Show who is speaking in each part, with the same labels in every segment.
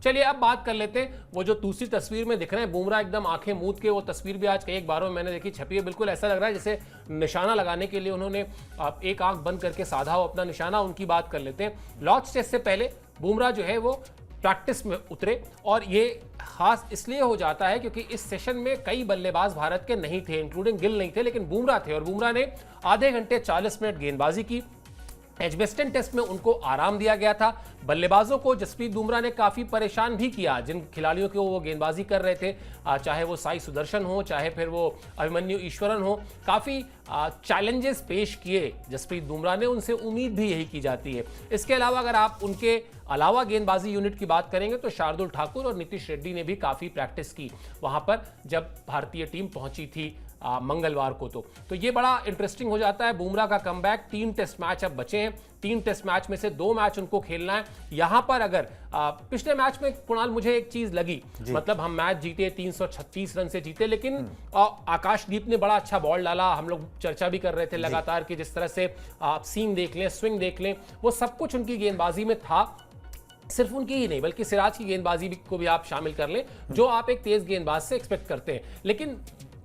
Speaker 1: चलिए अब बात कर लेते हैं, वो जो दूसरी तस्वीर में दिख रहे हैं बुमराह एकदम आंखें मूंद के, वो तस्वीर भी आज कई अखबारों में मैंने देखी छपी है। बिल्कुल ऐसा लग रहा है जैसे निशाना लगाने के लिए उन्होंने एक आंख बंद करके साधा हो अपना निशाना। उनकी बात कर लेते हैं। लॉर्ड्स टेस्ट से पहले बुमराह जो है वो प्रैक्टिस में उतरे, और ये खास इसलिए हो जाता है क्योंकि इस सेशन में कई बल्लेबाज भारत के नहीं थे, इंक्लूडिंग गिल नहीं थे, लेकिन बुमराह थे, और बुमराह ने आधे घंटे 40 मिनट गेंदबाजी की। एजबेस्टन टेस्ट में उनको आराम दिया गया था। बल्लेबाजों को जसप्रीत बुमराह ने काफ़ी परेशान भी किया, जिन खिलाड़ियों को वो गेंदबाजी कर रहे थे, चाहे वो साई सुदर्शन हो, चाहे फिर वो अभिमन्यु ईश्वरन हो, काफ़ी चैलेंजेस पेश किए जसप्रीत बुमराह ने। उनसे उम्मीद भी यही की जाती है। इसके अलावा अगर आप उनके अलावा गेंदबाजी यूनिट की बात करेंगे तो शार्दुल ठाकुर और नीतीश रेड्डी ने भी काफ़ी प्रैक्टिस की वहाँ पर जब भारतीय टीम पहुंची थी मंगलवार को। तो ये बड़ा इंटरेस्टिंग हो जाता है। बुमराह का कमबैक, 3 टेस्ट मैच अब बचे हैं, 3 टेस्ट मैच में से 2 मैच उनको खेलना है। यहां पर अगर पिछले मैच में कुणाल मुझे एक चीज लगी, मतलब हम मैच जीते 336 रन से जीते, लेकिन आकाशदीप ने बड़ा अच्छा बॉल डाला। हम लोग चर्चा भी कर रहे थे लगातार कि जिस तरह से सीम देख लें, स्विंग देख लें, वो सब कुछ उनकी गेंदबाजी में था। सिर्फ उनकी ही नहीं बल्कि सिराज की गेंदबाजी को भी आप शामिल कर लें, जो आप एक तेज गेंदबाज से एक्सपेक्ट करते हैं। लेकिन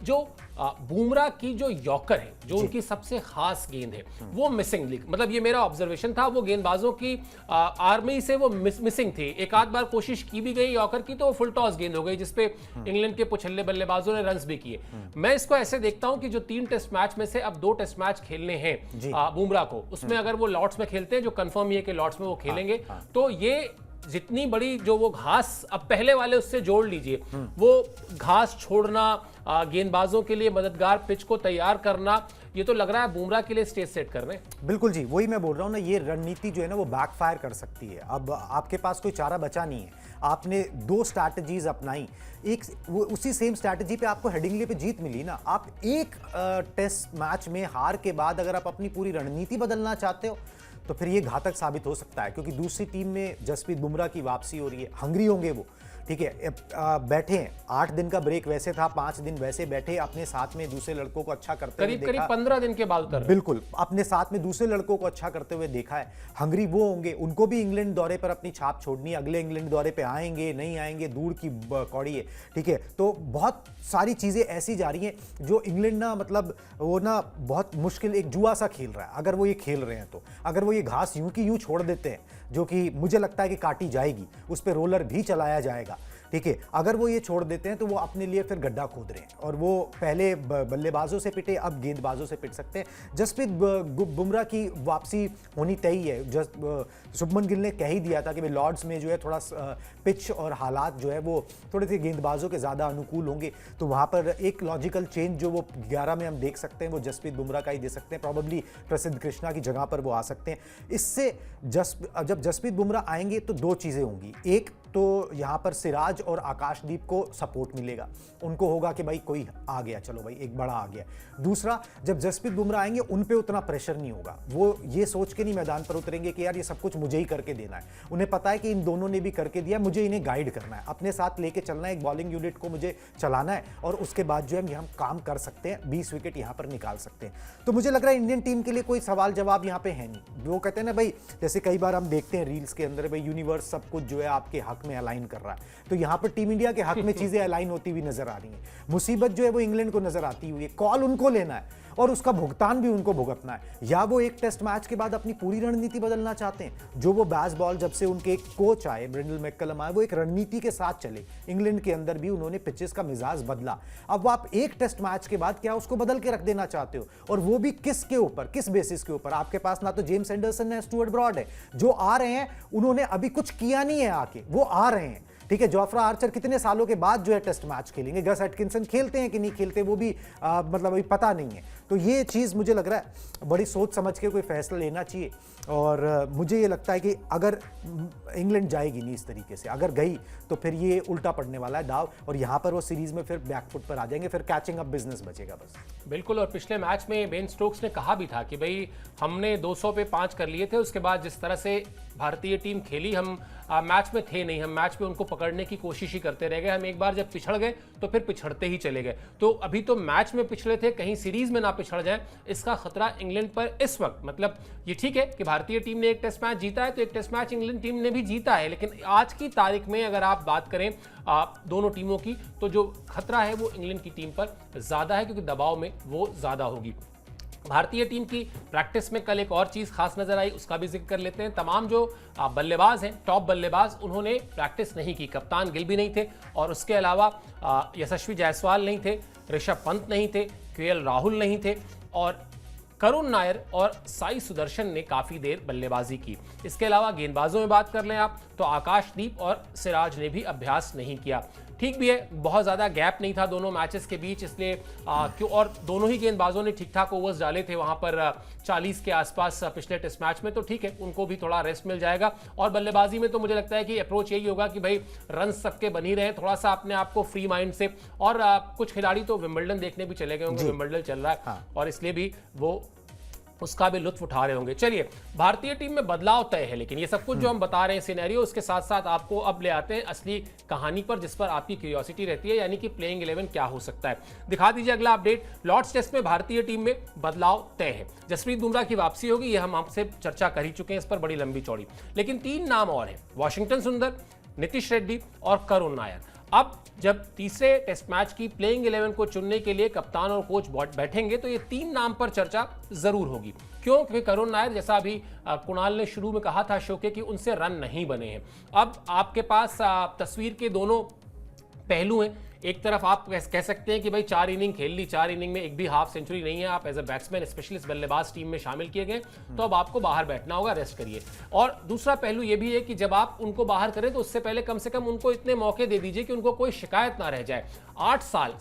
Speaker 1: जो बुमराह की जो यॉर्कर है, जो उनकी सबसे खास गेंद है, वो मिसिंग, मतलब ये मेरा ऑब्जर्वेशन था, वो गेंदबाजों की आर्मी से वो मिसिंग थी। एक आध बार कोशिश की भी गई यॉर्कर की, तो वो फुल टॉस गेंद हो गई जिसपे इंग्लैंड के पुछल्ले बल्लेबाजों ने रन्स भी किए। मैं इसको ऐसे देखता हूं कि जो 3 टेस्ट मैच में से अब 2 टेस्ट मैच खेलने हैं बुमराह को, उसमें अगर वो लॉर्ड्स में खेलते हैं, जो कंफर्म ये कि लॉर्ड्स में वो खेलेंगे, तो ये जितनी बड़ी जो वो घास अब पहले वाले उससे जोड़ लीजिए, वो घास छोड़ना, गेंदबाजों के लिए मददगार पिच को तैयार करना, ये तो लग रहा है बुमराह के लिए स्टेज सेट कर रहे हैं। बिल्कुल
Speaker 2: जी, वही मैं बोल रहा हूं ना, ये रणनीति जो है ना वो बैकफायर कर सकती है। अब आपके पास कोई चारा बचा नहीं है, आपने 2 स्ट्रैटेजीज अपनाई, एक उसी सेम स्ट्रैटेजी पे आपको हेडिंगली पे जीत मिली ना। आप एक टेस्ट मैच में हार के बाद अगर आप अपनी पूरी रणनीति बदलना चाहते हो तो फिर ये घातक साबित हो सकता है, क्योंकि दूसरी टीम में जसप्रीत बुमराह की वापसी हो रही है, हंग्री होंगे वो, ठीक है, बैठे हैं, 8 दिन का ब्रेक वैसे था, 5 दिन वैसे बैठे, अपने साथ में दूसरे लड़कों को अच्छा करते हुए
Speaker 1: करीब 15 दिन के बाद उतर,
Speaker 2: बिल्कुल अपने साथ में दूसरे लड़कों को अच्छा करते हुए देखा है। हंगरी वो होंगे, उनको भी इंग्लैंड दौरे पर अपनी छाप छोड़नी है, अगले इंग्लैंड दौरे पे आएंगे नहीं आएंगे दूर की कौड़ी है, ठीक है। तो बहुत सारी चीजें ऐसी जा रही हैं जो इंग्लैंड ना, मतलब वो ना बहुत मुश्किल एक जुआ सा खेल रहा है। अगर वो ये खेल रहे हैं तो अगर वो ये घास यूं की यूं छोड़ देते हैं, जो कि मुझे लगता है कि काटी जाएगी, उस पर रोलर भी चलाया जाएगा, ठीक है, अगर वो ये छोड़ देते हैं तो वो अपने लिए फिर गड्ढा खोद रहे हैं, और वो पहले बल्लेबाजों से पिटे, अब गेंदबाजों से पिट सकते हैं। जसप्रीत बुमराह की वापसी होनी तय है। शुभमन गिल ने कह ही दिया था कि भाई लॉर्ड्स में जो है थोड़ा पिच और हालात जो है वो थोड़े से गेंदबाजों के ज़्यादा अनुकूल होंगे, तो वहाँ पर एक लॉजिकल चेंज जो वो 11 में हम देख सकते हैं वो जसप्रीत बुमराह का ही दे सकते हैं, प्रॉबेबली प्रसिद्ध कृष्णा की जगह पर वो आ सकते हैं। इससे जब जसप्रीत बुमराह आएंगे तो 2 चीज़ें होंगी, एक तो यहाँ पर सिराज और आकाशदीप को सपोर्ट मिलेगा, उनको होगा कि भाई कोई आ गया, चलो भाई एक बड़ा आ गया। दूसरा, जब जसप्रीत बुमराह आएंगे उन पे उतना प्रेशर नहीं होगा, वो ये सोच के नहीं मैदान पर उतरेंगे कि यार ये सब कुछ मुझे ही करके देना है। उन्हें पता है कि इन दोनों ने भी करके दिया, मुझे इन्हें गाइड करना है, अपने साथ लेके चलना है, एक बॉलिंग यूनिट को मुझे चलाना है, और उसके बाद जो है हम काम कर सकते हैं, 20 विकेट यहाँ पर निकाल सकते हैं। तो मुझे लग रहा है इंडियन टीम के लिए कोई सवाल जवाब यहाँ पे है नहीं। वो कहते हैं ना भाई, जैसे कई बार हम देखते हैं रील्स के अंदर, भाई यूनिवर्स सब कुछ जो है आपके हक में अलाइन कर रहा है, तो यहां पर टीम इंडिया के हक में चीजें अलाइन होती हुई नजर आ रही हैं। मुसीबत जो है वो इंग्लैंड को नजर आती हुई है, कॉल उनको लेना है और उसका भुगतान भी उनको भुगतना है। या वो एक टेस्ट मैच के बाद अपनी पूरी रणनीति बदलना चाहते हैं, जो वो बैस बॉल जब से उनके एक कोच आए ब्रेंडल मैककलम आए, वो एक रणनीति के साथ चले। इंग्लैंड के अंदर भी उन्होंने पिचेस का मिजाज बदला। अब आप एक टेस्ट मैच के बाद क्या उसको बदल के रख देना चाहते हो, और वो भी किसके ऊपर, किस बेसिस के ऊपर? आपके पास ना तो जेम्स एंडरसन है, स्टुअर्ट ब्रॉड है, जो आ रहे हैं उन्होंने अभी कुछ किया नहीं है, आके वो आ रहे हैं, ठीक है। जोफ्रा आर्चर कितने सालों के बाद जो है टेस्ट मैच खेलेंगे, गस एटकिंसन खेलते हैं कि नहीं खेलते वो भी मतलब अभी पता नहीं है। तो ये चीज़ मुझे लग रहा है बड़ी सोच समझ के कोई फैसला लेना चाहिए, और मुझे ये लगता है कि अगर इंग्लैंड जाएगी नहीं इस तरीके से, अगर गई तो फिर ये उल्टा पड़ने वाला है दाव, और यहाँ पर वो सीरीज में फिर बैकफुट पर आ जाएंगे, फिर कैचिंग अप बिजनेस बचेगा बस।
Speaker 1: बिल्कुल, और पिछले मैच में बेन स्टोक्स ने कहा भी था कि भाई हमने 200 पे 5 कर लिए थे, उसके बाद जिस तरह से भारतीय टीम खेली, हम मैच में थे नहीं, हम मैच में उनको पकड़ने की कोशिश ही करते रह गए, हम एक बार जब पिछड़ गए तो फिर पिछड़ते ही चले गए। तो अभी तो मैच में पिछड़े थे, कहीं सीरीज में ना पिछड़ जाए, इसका खतरा इंग्लैंड पर इस वक्त। मतलब ये ठीक है कि भारतीय टीम ने एक टेस्ट मैच जीता है, तो एक टेस्ट मैच इंग्लैंड टीम ने भी जीता है, लेकिन आज की तारीख में अगर आप बात करें दोनों टीमों की, तो जो खतरा है वो इंग्लैंड की टीम पर ज्यादा है, क्योंकि दबाव में वो ज्यादा होगी। भारतीय टीम की प्रैक्टिस में कल एक और चीज़ खास नजर आई, उसका भी जिक्र कर लेते हैं। तमाम जो बल्लेबाज हैं, टॉप बल्लेबाज, उन्होंने प्रैक्टिस नहीं की। कप्तान गिल भी नहीं थे, और उसके अलावा यशस्वी जायसवाल नहीं थे, ऋषभ पंत नहीं थे, केएल राहुल नहीं थे, और करुण नायर और साई सुदर्शन ने काफी देर बल्लेबाजी की। इसके अलावा गेंदबाजों में बात कर लें आप, तो आकाशदीप और सिराज ने भी अभ्यास नहीं किया। ठीक भी है, बहुत ज़्यादा गैप नहीं था दोनों मैचेस के बीच, इसलिए क्यों, और दोनों ही गेंदबाजों ने ठीक ठाक ओवर्स डाले थे वहाँ पर 40 के आसपास पिछले टेस्ट मैच में, तो ठीक है, उनको भी थोड़ा रेस्ट मिल जाएगा। और बल्लेबाजी में तो मुझे लगता है कि अप्रोच यही होगा कि भाई रन सबके बनी रहे, थोड़ा सा अपने आप को फ्री माइंड से। और कुछ खिलाड़ी तो विंबलडन देखने भी चले गए होंगे, विंबलडन चल रहा है, हाँ। और इसलिए भी वो उसका भी लुत्फ उठा रहे होंगे। चलिए, भारतीय टीम में बदलाव तय है, लेकिन ये सब कुछ जो हम बता रहे हैं सिनेरियो, उसके साथ साथ आपको अब ले आते हैं असली कहानी पर, जिस पर आपकी क्यूरियोसिटी रहती है, यानी कि प्लेइंग 11 क्या हो सकता है। दिखा दीजिए अगला अपडेट। लॉर्ड्स टेस्ट में भारतीय टीम में बदलाव तय है। जसप्रीत बुमराह की वापसी होगी, ये हम आपसे चर्चा कर ही चुके हैं इस पर बड़ी लंबी चौड़ी, लेकिन 3 नाम और हैं, वाशिंगटन सुंदर, नीतीश रेड्डी और करुण नायर। अब जब तीसरे टेस्ट मैच की प्लेइंग 11 को चुनने के लिए कप्तान और कोच बैठेंगे, तो ये 3 नाम पर चर्चा जरूर होगी। क्यों? क्योंकि करुण नायर, जैसा अभी कुणाल ने शुरू में कहा था शो के, कि उनसे रन नहीं बने हैं। अब आपके पास तस्वीर के दोनों पहलू हैं। एक तरफ आप कह सकते हैं कि भाई 4 इनिंग खेल ली, 4 इनिंग में एक भी हाफ सेंचुरी नहीं है, आप एज अ बैट्समैन स्पेशलिस्ट बल्लेबाज टीम में शामिल किए गए, तो अब आपको बाहर बैठना होगा, रेस्ट करिए। और दूसरा पहलू ये भी है कि जब आप उनको बाहर करें, तो उससे पहले कम से कम उनको इतने मौके दे दीजिए कि उनको कोई शिकायत ना रह जाए।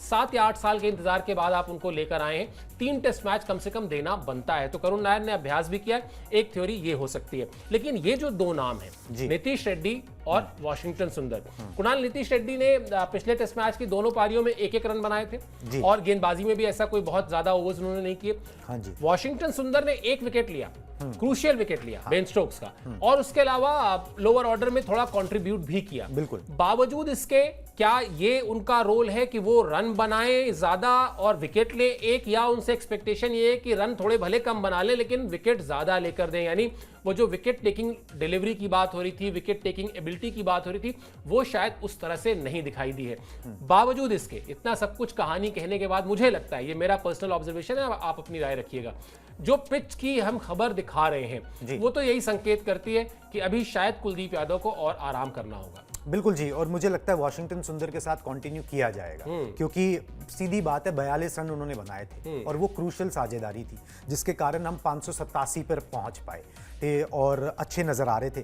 Speaker 1: 7 या 8 साल के इंतजार के बाद आप उनको लेकर आए हैं, 3 टेस्ट मैच कम से कम देना बनता है। तो करुण नायर ने अभ्यास भी किया, एक थ्योरी ये हो सकती है। लेकिन ये जो 2 नाम है, नीतीश रेड्डी और वाशिंगटन सुंदर, कुणाल, नीतीश रेड्डी ने पिछले टेस्ट मैच की दोनों पारियों में 1-1 रन बनाए थे, और गेंदबाजी में भी ऐसा कोई बहुत ज्यादा ओवर्स उन्होंने नहीं किए। हाँ जी। वाशिंगटन सुंदर ने 1 विकेट लिया, क्रूशियल विकेट लिया, बेन स्टोक्स का, और उसके अलावा लोअर ऑर्डर में थोड़ा कंट्रीब्यूट भी किया। बिल्कुल। बावजूद इसके, क्या ये उनका रोल है कि वो रन बनाए ज्यादा और विकेट ले एक, या उनसे एक्सपेक्टेशन ये है कि रन थोड़े भले कम बना ले लेकिन विकेट ज्यादा लेकर दें? यानी वो जो विकेट टेकिंग डिलीवरी की बात हो रही थी, विकेट टेकिंग एबिलिटी की बात हो रही थी, वो शायद उस तरह से नहीं दिखाई दी है। बावजूद इसके, इतना सब कुछ कहानी कहने के बाद, मुझे लगता है, ये मेरा पर्सनल ऑब्जर्वेशन है, आप अपनी राय रखिएगा, जो पिच की हम खबर दिखा रहे हैं वो तो यही संकेत करती है कि अभी शायद कुलदीप यादव को और आराम करना होगा।
Speaker 2: बिल्कुल जी, और मुझे लगता है वाशिंगटन सुंदर के साथ कंटिन्यू किया जाएगा, क्योंकि सीधी बात है 42 रन उन्होंने बनाए थे, और वो क्रूशल साझेदारी थी जिसके कारण हम 587 पर पहुंच पाए थे और अच्छे नजर आ रहे थे।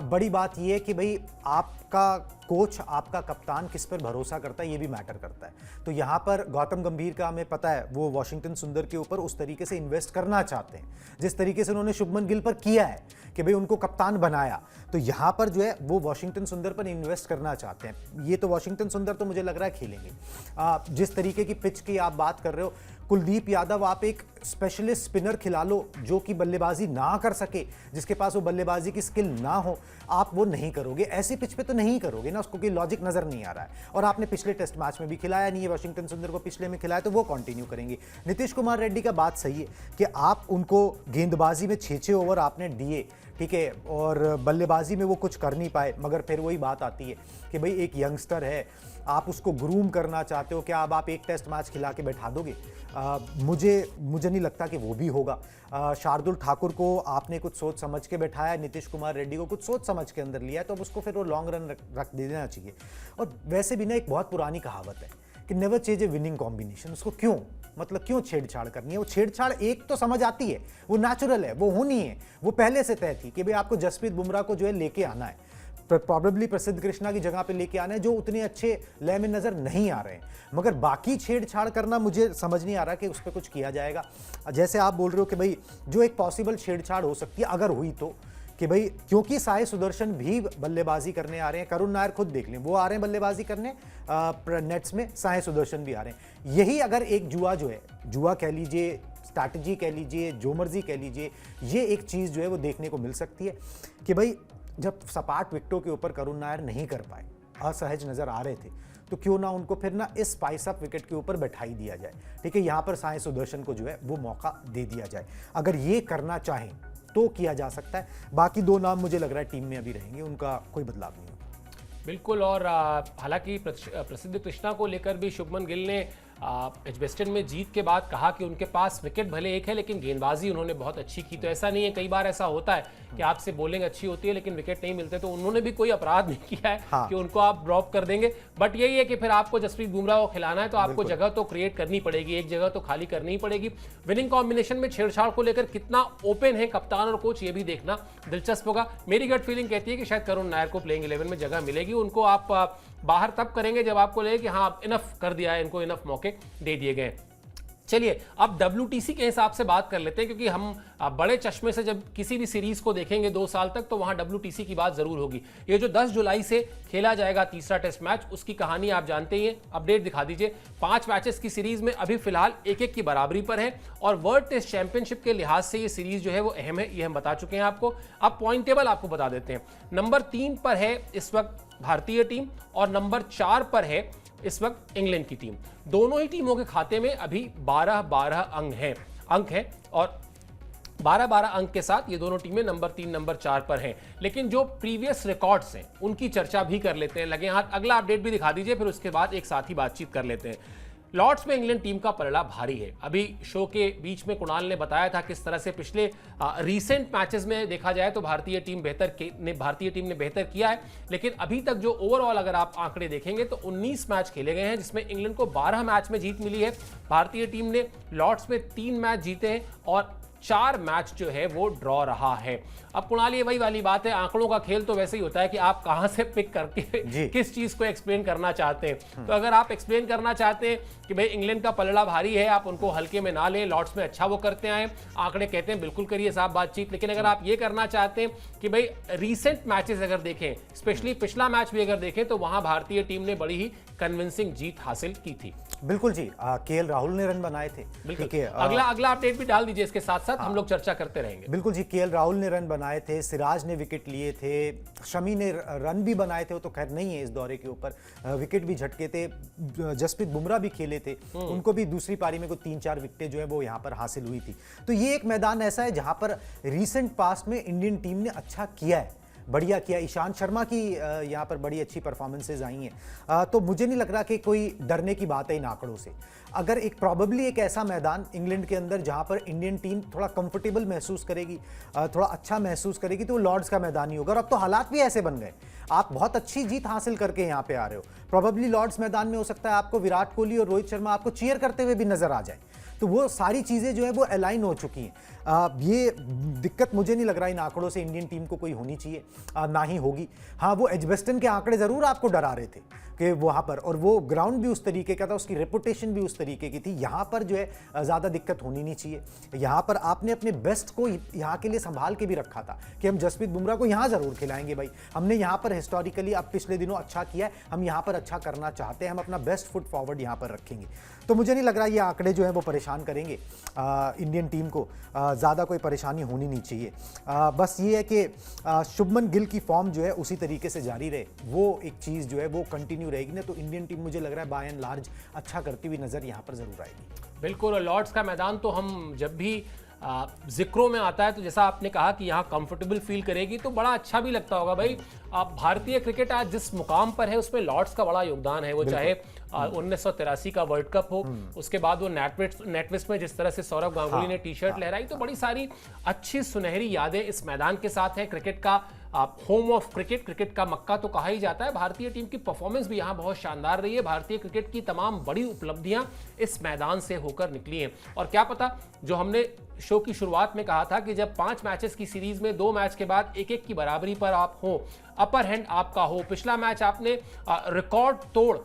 Speaker 2: बड़ी बात यह है कि भाई आपका कोच, आपका कप्तान किस पर भरोसा करता है, ये भी मैटर करता है। तो यहाँ पर गौतम गंभीर का हमें पता है, वो वाशिंगटन सुंदर के ऊपर उस तरीके से इन्वेस्ट करना चाहते हैं जिस तरीके से उन्होंने शुभमन गिल पर किया है कि भाई उनको कप्तान बनाया, तो यहाँ पर जो है वो वाशिंगटन सुंदर पर इन्वेस्ट करना चाहते हैं। ये तो वाशिंगटन सुंदर तो मुझे लग रहा है खेलेंगे। जिस तरीके की पिच की आप बात कर रहे हो, कुलदीप यादव, आप एक स्पेशलिस्ट स्पिनर खिला लो जो कि बल्लेबाजी ना कर सके, जिसके पास वो बल्लेबाजी की स्किल ना हो, आप वो नहीं करोगे, ऐसी पिच पे तो नहीं करोगे ना, उसको कोई लॉजिक नजर नहीं आ रहा है। और आपने पिछले टेस्ट मैच में भी खिलाया नहीं है वाशिंगटन सुंदर को, पिछले में खिलाया, तो वो कंटिन्यू करेंगे। नीतीश कुमार रेड्डी का बात सही है कि आप उनको गेंदबाजी में 6-6 ओवर आपने दिए, ठीक है, और बल्लेबाजी में वो कुछ कर नहीं पाए, मगर फिर वही बात आती है कि भाई एक यंगस्टर है, आप उसको ग्रूम करना चाहते हो, क्या अब आप एक टेस्ट मैच खिला के बैठा दोगे? मुझे नहीं लगता कि वो भी होगा। शार्दुल ठाकुर को आपने कुछ सोच समझ के बैठाया, नीतीश कुमार रेड्डी को कुछ सोच समझ के अंदर लिया है, तो अब उसको फिर वो लॉन्ग रन रख देना चाहिए। और वैसे भी ना एक बहुत पुरानी कहावत है कि नेवर चेंज ए विनिंग कॉम्बिनेशन। उसको क्यों छेड़छाड़ करनी है? वो छेड़छाड़ एक तो समझ आती है, वो नेचुरल है, वो होनी है, वो पहले से तय थी कि भाई आपको जसप्रीत बुमराह को जो है लेके आना है, प्रॉबेबली प्रसिद्ध कृष्णा की जगह पे लेके आना है, जो उतने अच्छे लय में नजर नहीं आ रहे हैं। मगर बाकी छेड़छाड़ करना मुझे समझ नहीं आ रहा कि उस पर कुछ किया जाएगा। जैसे आप बोल रहे हो कि भाई जो एक पॉसिबल छेड़छाड़ हो सकती है अगर हुई तो, कि भाई क्योंकि साई सुदर्शन भी बल्लेबाजी करने आ रहे हैं, करुण नायर खुद देख लें, वो आ रहे हैं बल्लेबाजी करने नेट्स में, साई सुदर्शन भी आ रहे हैं। यही अगर एक जुआ जो है, जुआ कह लीजिए, स्ट्रैटेजी कह लीजिए, जो मर्जी कह लीजिए, ये एक चीज़ जो है वो देखने को मिल सकती है कि भाई जब सपाट विकेटों के ऊपर करुण नायर नहीं कर पाए, असहज नजर आ रहे थे, तो क्यों ना उनको फिर ना इस स्पाइस अप विकेट के ऊपर बैठाई दिया जाए, ठीक है। यहाँ पर साई सुदर्शन को जो है वो मौका दे दिया जाए। अगर ये करना चाहें तो किया जा सकता है। बाकी दो नाम मुझे लग रहा है टीम में अभी रहेंगे, उनका कोई बदलाव नहीं होगा।
Speaker 1: बिल्कुल। और हालांकि प्रसिद्ध कृष्णा को लेकर भी शुभमन गिल ने एजबेस्टन में जीत के बाद कहा कि उनके पास विकेट भले एक है लेकिन गेंदबाजी उन्होंने बहुत अच्छी की। तो ऐसा नहीं है, कई बार ऐसा होता है कि आपसे बॉलिंग अच्छी होती है लेकिन विकेट नहीं मिलते, तो उन्होंने भी कोई अपराध नहीं किया है कि उनको आप ड्रॉप कर देंगे। बट यही है कि फिर आपको जसप्रीत बुमराह को खिलाना है तो आपको जगह तो क्रिएट करनी पड़ेगी, एक जगह तो खाली करनी ही पड़ेगी। विनिंग कॉम्बिनेशन में छेड़छाड़ को लेकर कितना ओपन है कप्तान और कोच, ये भी देखना दिलचस्प होगा। मेरी गट फीलिंग कहती है कि शायद करुण नायर को प्लेइंग 11 में जगह मिलेगी। उनको आप बाहर तब करेंगे जब आपको लगे कि हाँ इनफ कर दिया है, इनको इनफ मौके दे दिए गए। चलिए अब WTC के हिसाब से बात कर लेते हैं, क्योंकि हम बड़े चश्मे से जब किसी भी सीरीज को देखेंगे 2 साल तक तो वहां WTC की बात जरूर होगी। ये जो 10 जुलाई से खेला जाएगा तीसरा टेस्ट मैच, उसकी कहानी आप जानते ही हैं। अपडेट दिखा दीजिए। 5 मैचेस की सीरीज में अभी फिलहाल 1-1 की बराबरी पर है और वर्ल्ड टेस्ट चैंपियनशिप के लिहाज से ये सीरीज जो है वो अहम है, ये हम बता चुके हैं आपको। अब पॉइंट टेबल आपको बता देते हैं। नंबर 3 पर है इस वक्त भारतीय टीम और नंबर 4 पर है इस वक्त इंग्लैंड की टीम। दोनों ही टीमों के खाते में अभी 12-12 अंक हैं और 12-12 अंक के साथ ये दोनों टीमें नंबर 3 नंबर 4 पर हैं। लेकिन जो प्रीवियस रिकॉर्ड्स हैं उनकी चर्चा भी कर लेते हैं। लगे हाथ अगला अपडेट भी दिखा दीजिए, फिर उसके बाद एक साथ ही बातचीत कर लेते हैं। लॉर्ड्स में इंग्लैंड टीम का पलड़ा भारी है। अभी शो के बीच में कुणाल ने बताया था किस तरह से पिछले रीसेंट मैचेस में देखा जाए तो भारतीय टीम ने बेहतर किया है। लेकिन अभी तक जो ओवरऑल अगर आप आंकड़े देखेंगे तो 19 मैच खेले गए हैं, जिसमें इंग्लैंड को 12 मैच में जीत मिली है। भारतीय टीम ने लॉर्ड्स में 3 मैच जीते हैं और 4 मैच जो है वो ड्रॉ रहा है। अब कुणाल, ये वही वाली बात है, आंकड़ों का खेल तो वैसे ही होता है कि आप कहां से पिक करके किस चीज को एक्सप्लेन करना चाहते हैं। तो अगर आप एक्सप्लेन करना चाहते हैं कि भाई इंग्लैंड का पलड़ा भारी है, आप उनको हल्के में ना लें, लॉर्ड्स में अच्छा वो करते आए, आंकड़े कहते हैं बिल्कुल करिए साहब बातचीत। लेकिन अगर आप ये करना चाहते हैं कि भाई रीसेंट मैचेस अगर देखें, स्पेशली पिछला मैच भी अगर देखें, तो वहां भारतीय टीम ने बड़ी ही कन्विंसिंग जीत हासिल की थी।
Speaker 2: बिल्कुल जी, KL राहुल ने रन बनाए थे।
Speaker 1: बिल्कुल। अगला अपडेट भी डाल दीजिए इसके साथ साथ, हम लोग चर्चा करते रहेंगे।
Speaker 2: बिल्कुल जी, KL राहुल ने रन बनाए थे, सिराज ने विकेट लिए थे, शमी ने रन भी बनाए थे, वो तो खैर नहीं है इस दौरे के ऊपर, विकेट भी झटके थे, जसप्रीत बुमराह भी खेले थे, उनको भी दूसरी पारी में कोई 3-4 विकेटें जो है वो यहाँ पर हासिल हुई थी। तो ये एक मैदान ऐसा है जहाँ पर रिसेंट पास्ट में इंडियन टीम ने अच्छा किया है, बढ़िया किया। ईशांत शर्मा की यहाँ पर बड़ी अच्छी परफॉर्मेंसेज आई हैं, तो मुझे नहीं लग रहा कि कोई डरने की बात है इन आंकड़ों से। अगर प्रॉबेबली एक ऐसा मैदान इंग्लैंड के अंदर जहाँ पर इंडियन टीम थोड़ा कंफर्टेबल महसूस करेगी, थोड़ा अच्छा महसूस करेगी, तो वो लॉर्ड्स का मैदान ही होगा। और अब तो हालात भी ऐसे बन गए, आप बहुत अच्छी जीत हासिल करके यहाँ पे आ रहे हो, प्रॉबेबली लॉर्ड्स मैदान में हो सकता है आपको विराट कोहली और रोहित शर्मा आपको चीयर करते हुए भी नजर आ जाए। तो वो सारी चीज़ें जो है वो अलाइन हो चुकी हैं। ये दिक्कत मुझे नहीं लग रहा इन आंकड़ों से इंडियन टीम को कोई होनी चाहिए, ना ही होगी। हाँ, वो एजबेस्टन के आंकड़े ज़रूर आपको डरा रहे थे कि वहाँ पर, और वो ग्राउंड भी उस तरीके का था, उसकी रेपुटेशन भी उस तरीके की थी। यहाँ पर जो है ज़्यादा दिक्कत होनी नहीं चाहिए। यहाँ पर आपने अपने बेस्ट को यहाँ के लिए संभाल के भी रखा था कि हम जसप्रीत बुमराह को यहाँ ज़रूर खिलाएंगे भाई, हमने यहाँ पर हिस्टोरिकली अब पिछले दिनों अच्छा किया है, हम यहाँ पर अच्छा करना चाहते हैं, हम अपना बेस्ट फुट फॉरवर्ड यहाँ पर रखेंगे। तो मुझे नहीं लग रहा ये आंकड़े जो है वो परेशान करेंगे इंडियन टीम को, ज़्यादा कोई परेशानी होनी नहीं चाहिए। बस ये है कि शुभमन गिल की फॉर्म जो है उसी तरीके से जारी रहे, वो एक चीज़ जो है वो कंटिन्यू रहेगी ना, तो इंडियन टीम मुझे लग रहा है बाय एंड लार्ज अच्छा करती हुई नज़र यहाँ पर ज़रूर आएगी।
Speaker 1: बिल्कुल। और लॉर्ड्स का मैदान तो हम जब भी जिक्रों में आता है तो जैसा आपने कहा कि यहाँ कंफर्टेबल फील करेगी तो बड़ा अच्छा भी लगता होगा भाई। भारतीय क्रिकेट आज जिस मुकाम पर है उसमें लॉर्ड्स का बड़ा योगदान है, वो चाहे 1983 का वर्ल्ड कप हो, उसके बाद वो नेटवेस्ट में जिस तरह से सौरव गांगुली ने टी-शर्ट लहराई, तो बड़ी सारी अच्छी सुनहरी यादें इस मैदान के साथ हैं। क्रिकेट का होम ऑफ क्रिकेट का मक्का तो कहा ही जाता है। भारतीय टीम की परफॉर्मेंस भी यहाँ बहुत शानदार रही है। भारतीय क्रिकेट की तमाम बड़ी उपलब्धियां इस मैदान से होकर निकली हैं। और क्या पता, जो हमने शो की शुरुआत में कहा था कि जब 5 मैचेस की सीरीज में 2 मैच के बाद 1-1 की बराबरी पर आप हो, अपर हैंड आपका हो, पिछला मैच आपने रिकॉर्ड तोड़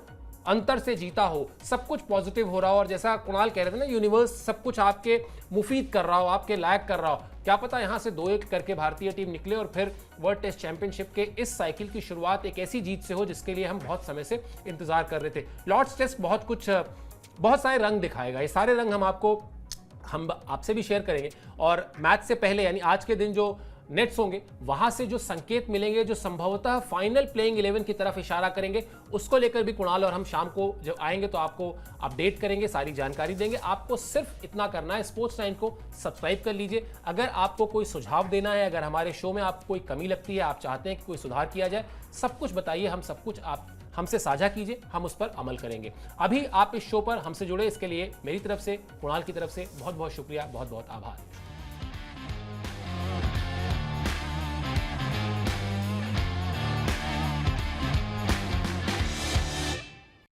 Speaker 1: अंतर से जीता हो, सब कुछ पॉजिटिव हो रहा हो, और जैसा कुणाल कह रहे थे ना, यूनिवर्स सब कुछ आपके मुफीद कर रहा हो, आपके लायक कर रहा हो, क्या पता यहां से 2-1 करके भारतीय टीम निकले और फिर वर्ल्ड टेस्ट चैंपियनशिप के इस साइकिल की शुरुआत एक ऐसी जीत से हो जिसके लिए हम बहुत समय से इंतजार कर रहे थे। लॉर्ड्स टेस्ट बहुत सारे रंग दिखाएगा, ये सारे रंग हम आपसे भी शेयर करेंगे। और मैच से पहले यानी आज के दिन जो नेट्स होंगे, वहां से जो संकेत मिलेंगे, जो संभवतः फाइनल प्लेइंग 11 की तरफ इशारा करेंगे, उसको लेकर भी कुणाल और हम शाम को जब आएंगे तो आपको अपडेट करेंगे, सारी जानकारी देंगे। आपको सिर्फ इतना करना है, स्पोर्ट्स 9 को सब्सक्राइब कर लीजिए। अगर आपको कोई सुझाव देना है, अगर हमारे शो में आपको कोई कमी लगती है, आप चाहते हैं कि कोई सुधार किया जाए, सब कुछ बताइए, हम सब कुछ आप हमसे साझा कीजिए, हम उस पर अमल करेंगे। अभी आप इस शो पर हमसे जुड़े, इसके लिए मेरी तरफ से, कुणाल की तरफ से बहुत बहुत शुक्रिया, बहुत बहुत आभार।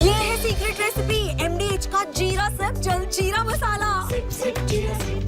Speaker 3: ये है सीक्रेट रेसिपी MDH का जीरा सिर्फ जलजीरा मसाला।
Speaker 4: Sip, sip, jeera, sip.